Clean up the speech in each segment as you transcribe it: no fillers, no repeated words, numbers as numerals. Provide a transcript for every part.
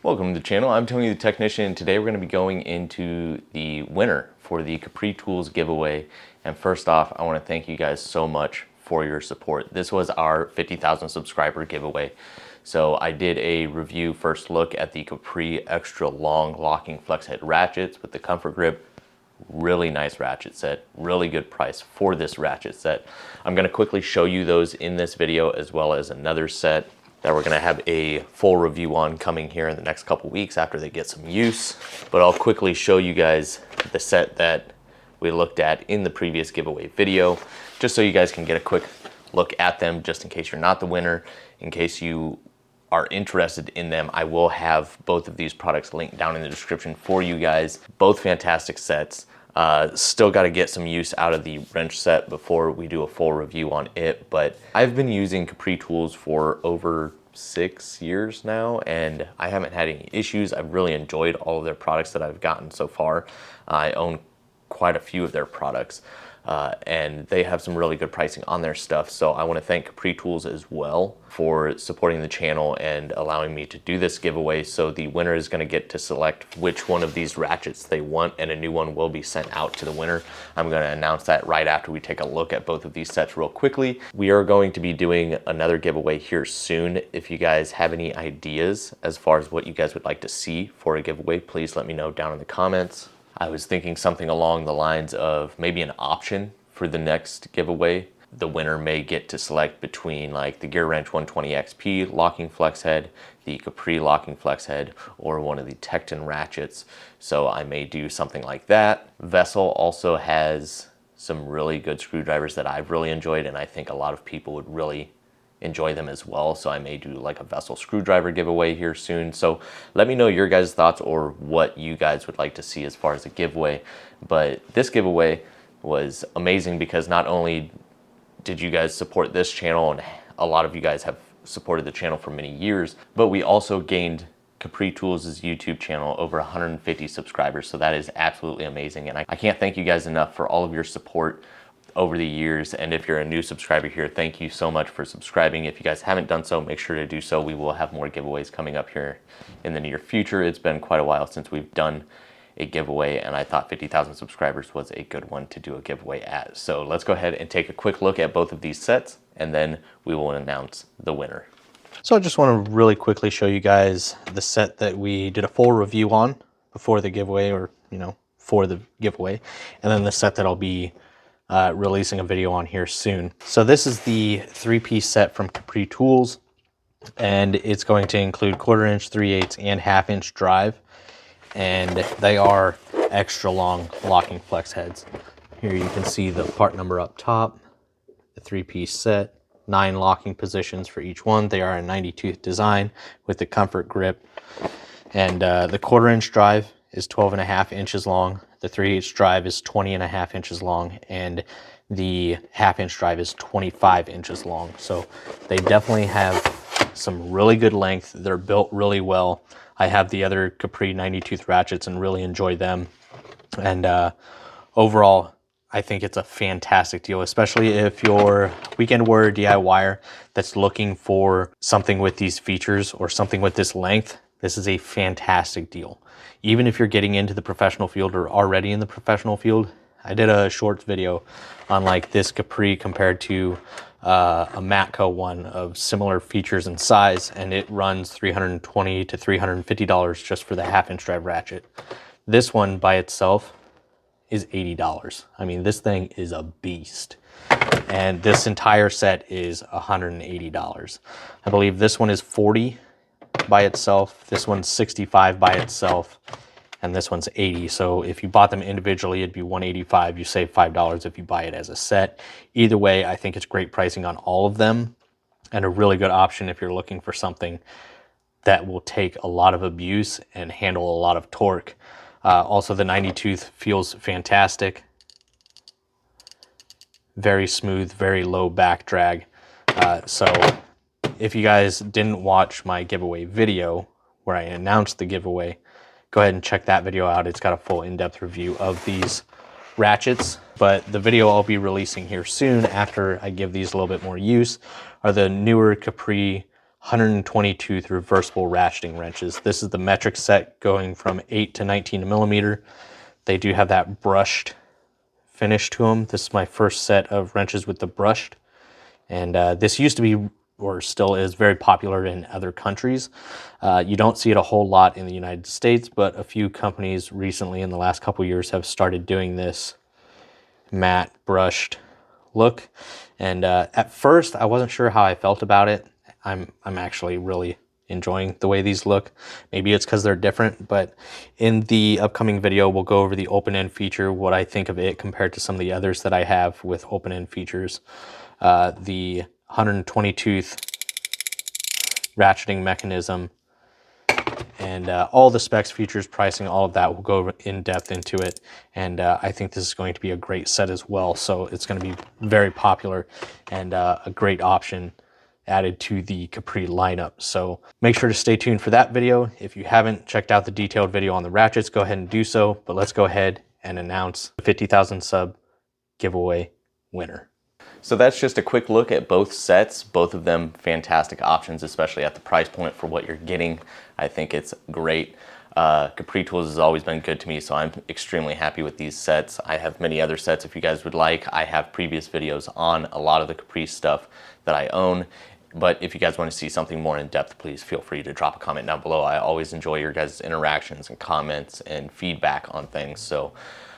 Welcome to the channel. I'm Tony the Technician, and today we're going to be going into the winner for the Capri Tools giveaway. And first off, I want to thank you guys so much for your support. This was our 50,000 subscriber giveaway. So I did a review first look at the Capri extra long locking flex head ratchets with the comfort grip. Really nice ratchet set, really good price for this ratchet set. I'm going to quickly show you those in this video, as well as another set that we're going to have a full review on coming here in the next couple weeks after they get some use. But I'll quickly show you guys the set that we looked at in the previous giveaway video, just so you guys can get a quick look at them, just in case you're not the winner. In case you are interested in them, I will have both of these products linked down in the description for you guys. Both fantastic sets. Still got to get some use out of the wrench set before we do a full review on it, but I've been using Capri tools for over 6 years now, and I haven't had any issues. I've really enjoyed all of their products that I've gotten so far. I own quite a few of their products, and they have some really good pricing on their stuff. So I want to thank Capri Tools as well for supporting the channel and allowing me to do this giveaway. So the winner is going to get to select which one of these ratchets they want, and a new one will be sent out to the winner. I'm going to announce that right after we take a look at both of these sets real quickly. We are going to be doing another giveaway here soon. If you guys have any ideas as far as what you guys would like to see for a giveaway, please let me know down in the comments. I was thinking something along the lines of maybe an option for the next giveaway. The winner may get to select between like the Gear Wrench 120 XP locking flex head, the Capri locking flex head, or one of the Tecton ratchets. So I may do something like that. Vessel also has some really good screwdrivers that I've really enjoyed, and I think a lot of people would really enjoy them as well. So I may do like a Vessel screwdriver giveaway here soon. So let me know your guys' thoughts or what you guys would like to see as far as a giveaway. But this giveaway was amazing because not only did you guys support this channel, and a lot of you guys have supported the channel for many years, but we also gained Capri Tools' YouTube channel over 150 subscribers. So that is absolutely amazing. And I can't thank you guys enough for all of your support over the years. And if you're a new subscriber here, thank you so much for subscribing. If you guys haven't done so, make sure to do so. We will have more giveaways coming up here in the near future. It's been quite a while since we've done a giveaway, and I thought 50,000 subscribers was a good one to do a giveaway at. So let's go ahead and take a quick look at both of these sets, and then we will announce the winner. So I just want to really quickly show you guys the set that we did a full review on before the giveaway, or for the giveaway, and then the set that I'll be releasing a video on here soon. So this is the 3-piece set from Capri Tools, and it's going to include 1/4 inch, 3/8, and 1/2 inch drive, and they are extra long locking flex heads. Here you can see the part number up top, the 3-piece set, 9 locking positions for each one. They are a 90-tooth design with the comfort grip, and the 1/4 inch drive is 12.5 inches long. The 3/8 drive is 20.5 inches long, and the 1/2 inch drive is 25 inches long. So they definitely have some really good length. They're built really well. I have the other Capri 90-tooth ratchets and really enjoy them. And overall, I think it's a fantastic deal, especially if you're a weekend warrior DIYer that's looking for something with these features or something with this length. This is a fantastic deal. Even if you're getting into the professional field or already in the professional field, I did a short video on like this Capri compared to a Matco one of similar features and size, and it runs $320 to $350 just for the 1/2 inch drive ratchet. This one by itself is $80. I mean, this thing is a beast. And this entire set is $180. I believe this one is $40 by itself, this one's $65 by itself, and this one's $80. So if you bought them individually, it'd be $185. You save $5 if you buy it as a set. Either way, I think it's great pricing on all of them, and a really good option if you're looking for something that will take a lot of abuse and handle a lot of torque. Also, the 90 tooth feels fantastic. Very smooth, very low back drag. So if you guys didn't watch my giveaway video where I announced the giveaway, go ahead and check that video out. It's got a full in-depth review of these ratchets. But the video I'll be releasing here soon after I give these a little bit more use are the newer Capri 120 tooth reversible ratcheting wrenches. This is the metric set going from 8 to 19 millimeter. They do have that brushed finish to them. This is my first set of wrenches with the brushed. And this used to be, or still is, very popular in other countries. You don't see it a whole lot in the United States, but a few companies recently in the last couple years have started doing this matte brushed look. And at first I wasn't sure how I felt about it. I'm actually really enjoying the way these look. Maybe it's because they're different, but in the upcoming video we'll go over the open end feature, what I think of it compared to some of the others that I have with open end features. The 120 tooth ratcheting mechanism, and all the specs, features, pricing, all of that. We'll go in depth into it. And I think this is going to be a great set as well. So it's going to be very popular and a great option added to the Capri lineup. So make sure to stay tuned for that video. If you haven't checked out the detailed video on the ratchets, go ahead and do so. But let's go ahead and announce the 50,000 sub giveaway winner. So that's just a quick look at both sets, both of them fantastic options, especially at the price point for what you're getting. I think it's great. Capri Tools has always been good to me, so I'm extremely happy with these sets. I have many other sets if you guys would like. I have previous videos on a lot of the Capri stuff that I own, but if you guys want to see something more in depth, please feel free to drop a comment down below. I always enjoy your guys' interactions and comments and feedback on things. So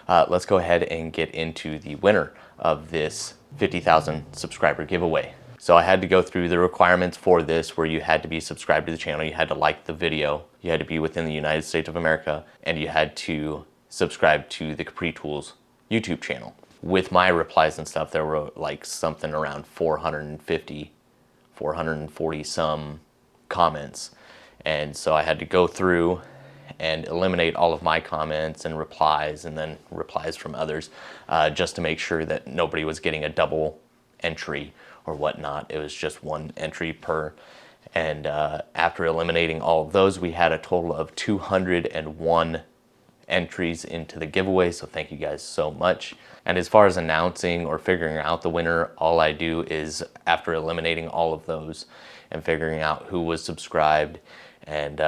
let's go ahead and get into the winner of this 50,000 subscriber giveaway. So I had to go through the requirements for this, where you had to be subscribed to the channel, you had to like the video, you had to be within the United States of America, and you had to subscribe to the Capri Tools YouTube channel. With my replies and stuff, there were like something around 440 some comments. And so I had to go through and eliminate all of my comments and replies, and then replies from others, just to make sure that nobody was getting a double entry or whatnot. It was just one entry per. And after eliminating all of those, we had a total of 201 entries into the giveaway. So thank you guys so much. And as far as announcing or figuring out the winner, all I do is, after eliminating all of those and figuring out who was subscribed, and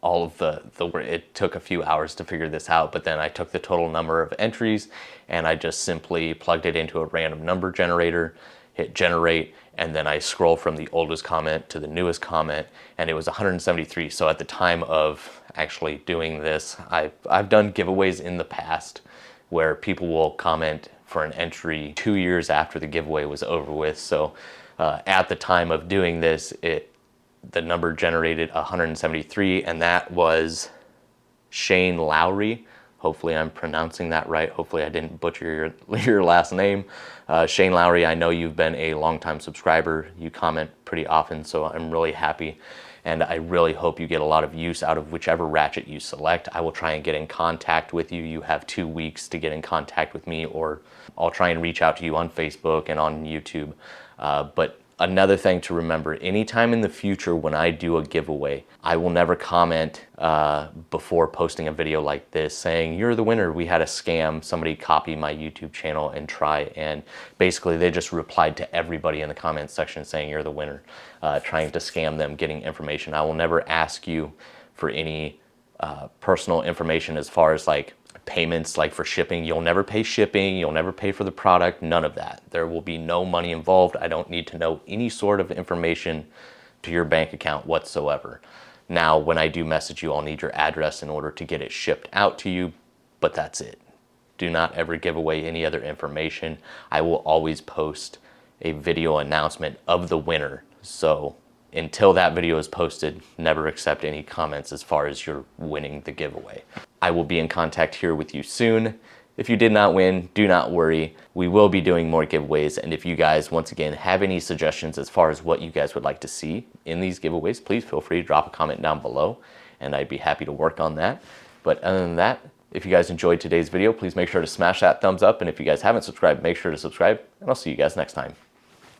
all of it took a few hours to figure this out, but then I took the total number of entries and I just simply plugged it into a random number generator, hit generate, and then I scroll from the oldest comment to the newest comment, and it was 173. So at the time of actually doing this, I've done giveaways in the past where people will comment for an entry 2 years after the giveaway was over with. So at the time of doing this, the number generated 173, and that was Shane Lowry. Hopefully I'm pronouncing that right. Hopefully I didn't butcher your last name. Shane Lowry, I know you've been a longtime subscriber. You comment pretty often, so I'm really happy. And I really hope you get a lot of use out of whichever ratchet you select. I will try and get in contact with you. You have 2 weeks to get in contact with me, or I'll try and reach out to you on Facebook and on YouTube. But another thing to remember, anytime in the future when I do a giveaway, I will never comment before posting a video like this saying, you're the winner, we had a scam, somebody copied my YouTube channel and try, and basically they just replied to everybody in the comments section saying you're the winner, trying to scam them, getting information. I will never ask you for any personal information as far as like payments, like for shipping. You'll never pay shipping, you'll never pay for the product, none of that. There will be no money involved. I don't need to know any sort of information to your bank account whatsoever. Now, when I do message you, I'll need your address in order to get it shipped out to you, but that's it. Do not ever give away any other information. I will always post a video announcement of the winner. So until that video is posted, never accept any comments as far as you're winning the giveaway. I will be in contact here with you soon. If you did not win, do not worry. We will be doing more giveaways, and if you guys, once again, have any suggestions as far as what you guys would like to see in these giveaways, please feel free to drop a comment down below, and I'd be happy to work on that. But other than that, if you guys enjoyed today's video, please make sure to smash that thumbs up, and if you guys haven't subscribed, make sure to subscribe, and I'll see you guys next time.